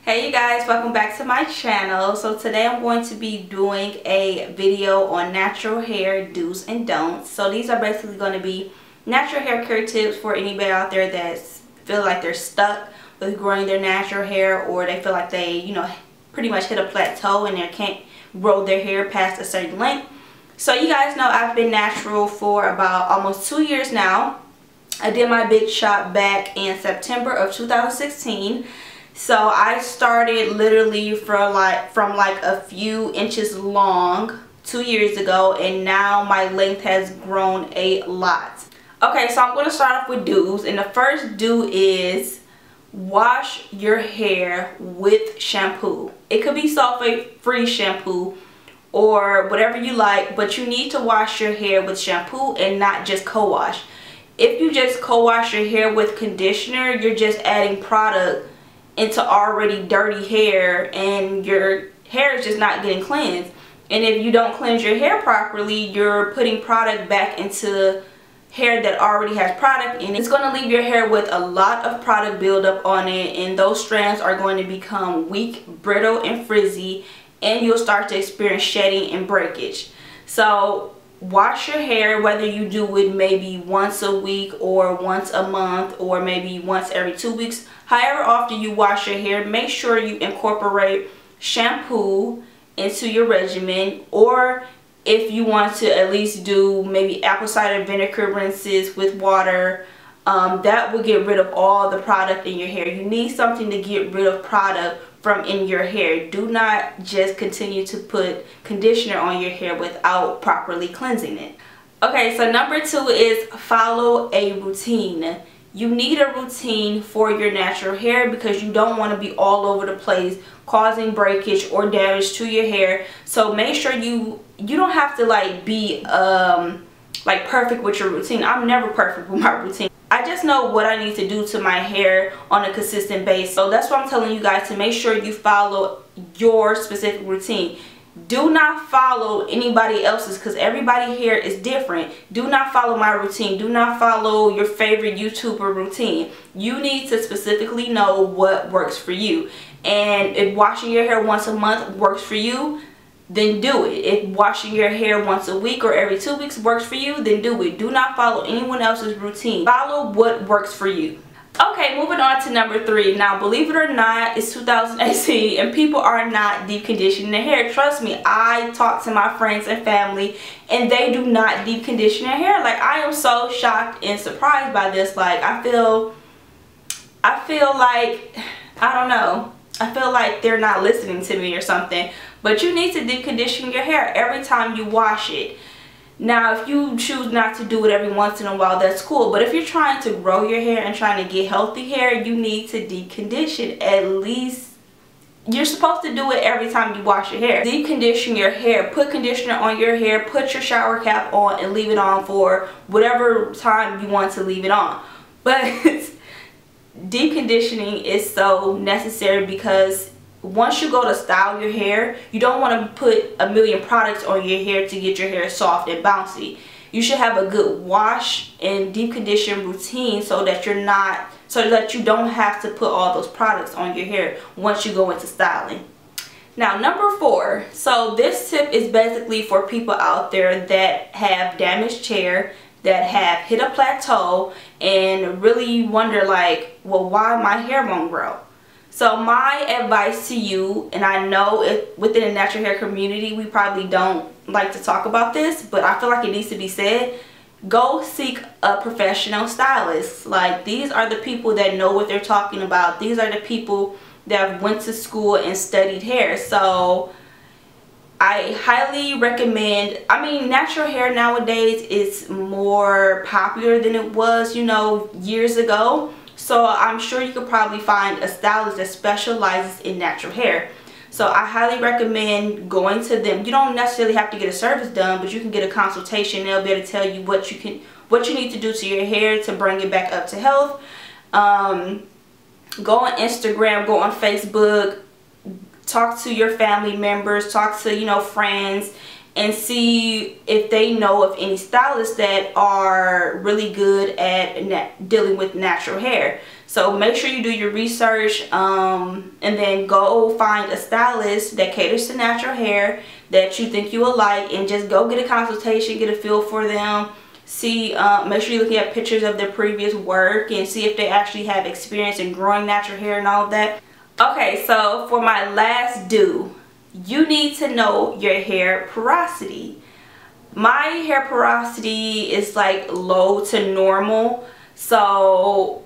Hey you guys, welcome back to my channel. So today I'm going to be doing a video on natural hair do's and don'ts. So these are basically going to be natural hair care tips for anybody out there that feel like they're stuck with growing their natural hair, or they feel like they, pretty much hit a plateau and they can't grow their hair past a certain length. So you guys know I've been natural for about almost 2 years now. I did my big shop back in September of 2016. So I started literally from like a few inches long 2 years ago, and now my length has grown a lot. Okay, so I'm going to start off with do's, and the first do is wash your hair with shampoo. It could be sulfate-free shampoo or whatever you like, but you need to wash your hair with shampoo and not just co-wash. If you just co-wash your hair with conditioner, you're just adding product into already dirty hair, and your hair is just not getting cleansed. And if you don't cleanse your hair properly, you're putting product back into hair that already has product in it. It's going to leave your hair with a lot of product buildup on it, and those strands are going to become weak, brittle, and frizzy, and you'll start to experience shedding and breakage. So wash your hair, whether you do it maybe once a week or once a month or maybe once every 2 weeks. However often you wash your hair, make sure you incorporate shampoo into your regimen, or if you want to at least do maybe apple cider vinegar rinses with water, that will get rid of all the product in your hair. You need something to get rid of product from in your hair. Do not just continue to put conditioner on your hair without properly cleansing it. Okay, so number 2 is follow a routine. You need a routine for your natural hair because you don't want to be all over the place causing breakage or damage to your hair. So make sure you don't have to be perfect with your routine. I'm never perfect with my routine. I just know what I need to do to my hair on a consistent basis. So that's why I'm telling you guys to make sure you follow your specific routine. Do not follow anybody else's, because everybody's hair is different. Do not follow my routine. Do not follow your favorite YouTuber routine. You need to specifically know what works for you. And if washing your hair once a month works for you, then do it. If washing your hair once a week or every 2 weeks works for you, then do it. Do not follow anyone else's routine. Follow what works for you. Okay, moving on to number 3. Now, believe it or not, it's 2018 and people are not deep conditioning their hair. Trust me, I talk to my friends and family and they do not deep condition their hair. Like, I am so shocked and surprised by this. Like, I feel like, I don't know, I feel like they're not listening to me or something. But you need to deep condition your hair every time you wash it. Now, if you choose not to do it every once in a while, that's cool. But if you're trying to grow your hair and trying to get healthy hair, you need to deep condition. At least, you're supposed to do it every time you wash your hair. Deep condition your hair. Put conditioner on your hair. Put your shower cap on and leave it on for whatever time you want to leave it on. But deep conditioning is so necessary because once you go to style your hair, you don't want to put a million products on your hair to get your hair soft and bouncy. You should have a good wash and deep condition routine so that you don't have to put all those products on your hair once you go into styling. Now, number 4. So this tip is basically for people out there that have damaged hair, that have hit a plateau and really wonder like, well, why my hair won't grow? So my advice to you, and I know within the natural hair community we probably don't like to talk about this, but I feel like it needs to be said. Go seek a professional stylist. Like, these are the people that know what they're talking about. These are the people that went to school and studied hair. So I highly recommend, natural hair nowadays is more popular than it was, years ago. So I'm sure you could probably find a stylist that specializes in natural hair. So I highly recommend going to them. You don't necessarily have to get a service done, but you can get a consultation. They'll be able to tell you what you need to do to your hair to bring it back up to health. Go on Instagram, go on Facebook, talk to your family members, talk to friends, and see if they know of any stylists that are really good at dealing with natural hair. So make sure you do your research, and then go find a stylist that caters to natural hair that you think you will like, and just go get a consultation, get a feel for them. See, make sure you're looking at pictures of their previous work and see if they actually have experience in growing natural hair and all of that. Okay, so for my last do, you need to know your hair porosity. My hair porosity is like low to normal, so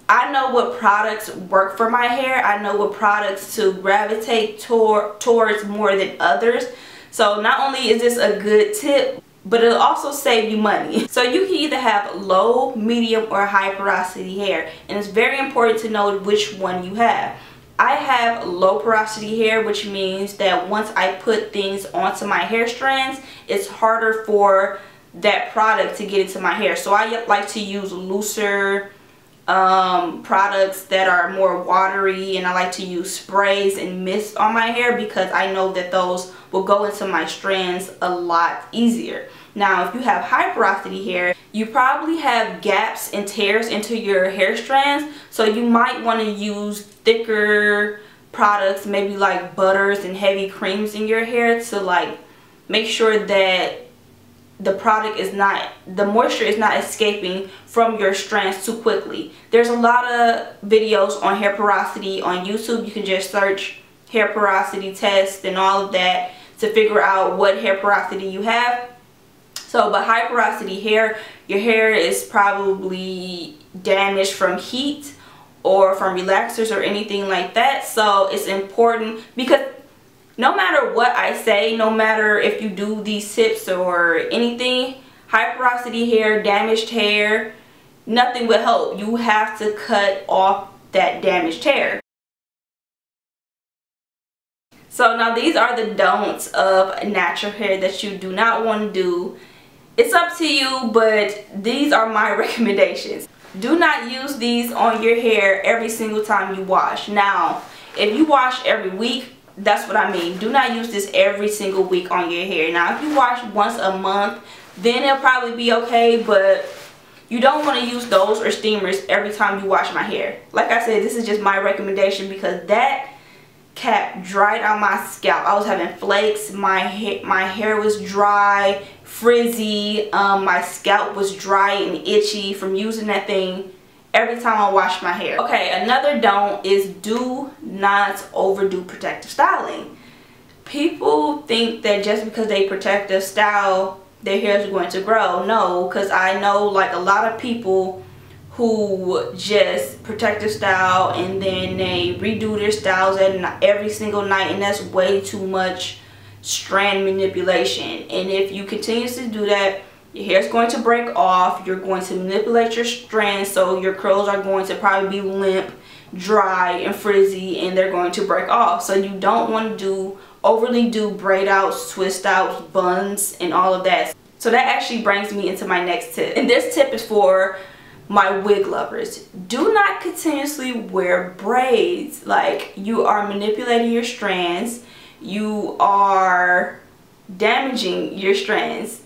I know what products work for my hair. I know what products to gravitate towards more than others. So not only is this a good tip, but it'll also save you money. So you can either have low, medium, or high porosity hair, and it's very important to know which one you have. I have low porosity hair, which means that once I put things onto my hair strands, it's harder for that product to get into my hair. So I like to use looser products that are more watery, and I like to use sprays and mist on my hair because I know that those will go into my strands a lot easier. Now if you have high porosity hair, you probably have gaps and tears into your hair strands, so you might want to use thicker products, maybe like butters and heavy creams in your hair to like make sure that the product is not, the moisture is not escaping from your strands too quickly. There's a lot of videos on hair porosity on YouTube. You can just search hair porosity test and all of that to figure out what hair porosity you have. So, but high porosity hair, your hair is probably damaged from heat or from relaxers or anything like that. So it's important, because no matter what I say, no matter if you do these tips or anything, high porosity hair, damaged hair, nothing will help. You have to cut off that damaged hair. So now these are the don'ts of natural hair that you do not want to do. It's up to you, but these are my recommendations. Do not use these on your hair every single time you wash. Now, if you wash every week, that's what I mean. Do not use this every single week on your hair. Now, if you wash once a month, then it'll probably be okay, but you don't want to use those or steamers every time you wash my hair. Like I said, this is just my recommendation because that cap dried out my scalp. I was having flakes, my hair was dry, frizzy, my scalp was dry and itchy from using that thing every time I wash my hair. Okay, another don't is do not overdo protective styling. People think that just because they protective style, their hair is going to grow. No, because I know like a lot of people who just protective style and then they redo their styles every single night, and that's way too much strand manipulation. And if you continue to do that, your hair is going to break off. You're going to manipulate your strands, so your curls are going to probably be limp, dry, and frizzy, and they're going to break off. So you don't want to overly do braid outs, twist outs, buns, and all of that. So that actually brings me into my next tip, and this tip is for my wig lovers. Do not continuously wear braids. Like, you are manipulating your strands, you are damaging your strands.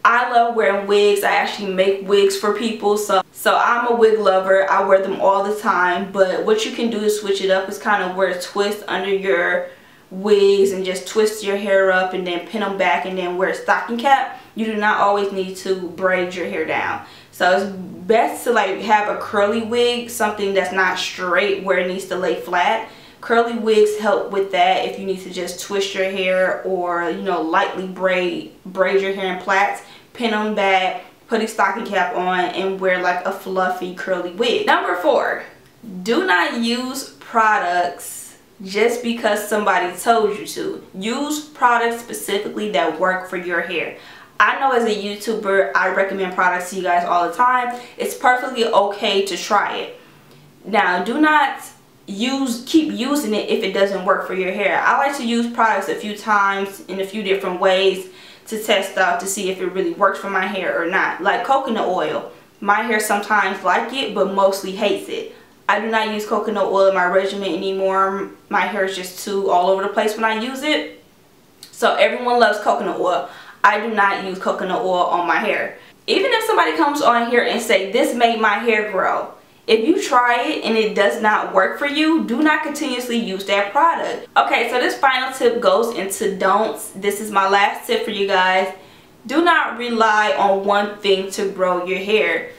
I love wearing wigs. I actually make wigs for people, so I'm a wig lover. I wear them all the time. But what you can do to switch it up is kind of wear a twist under your wigs and just twist your hair up and then pin them back and then wear a stocking cap. You do not always need to braid your hair down. So it's best to like have a curly wig, something that's not straight where it needs to lay flat. Curly wigs help with that if you need to just twist your hair or, you know, lightly braid your hair in plaits, pin them back, put a stocking cap on, and wear like a fluffy curly wig. Number 4, do not use products just because somebody told you to. Use products specifically that work for your hair. I know as a YouTuber, I recommend products to you guys all the time. It's perfectly okay to try it. Now, do not keep using it if it doesn't work for your hair. I like to use products a few times in a few different ways to test out to see if it really works for my hair or not. Like coconut oil. My hair sometimes like it, but mostly hates it. I do not use coconut oil in my regimen anymore. My hair is just too all over the place when I use it. So everyone loves coconut oil. I do not use coconut oil on my hair. Even if somebody comes on here and say, this made my hair grow, If you try it and it does not work for you, do not continuously use that product. Okay, so this final tip goes into don'ts. This is my last tip for you guys. Do not rely on one thing to grow your hair.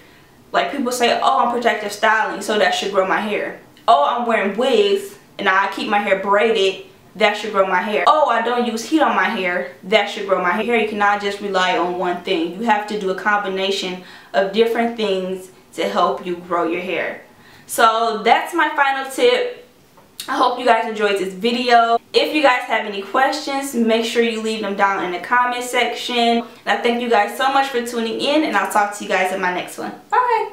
Like people say, oh, I'm protective styling, so that should grow my hair. Oh, I'm wearing wigs and I keep my hair braided, that should grow my hair. Oh, I don't use heat on my hair, that should grow my hair. You cannot just rely on one thing. You have to do a combination of different things to help you grow your hair. So that's my final tip. I hope you guys enjoyed this video. If you guys have any questions, make sure you leave them down in the comment section. And I thank you guys so much for tuning in, and I'll talk to you guys in my next one. Bye!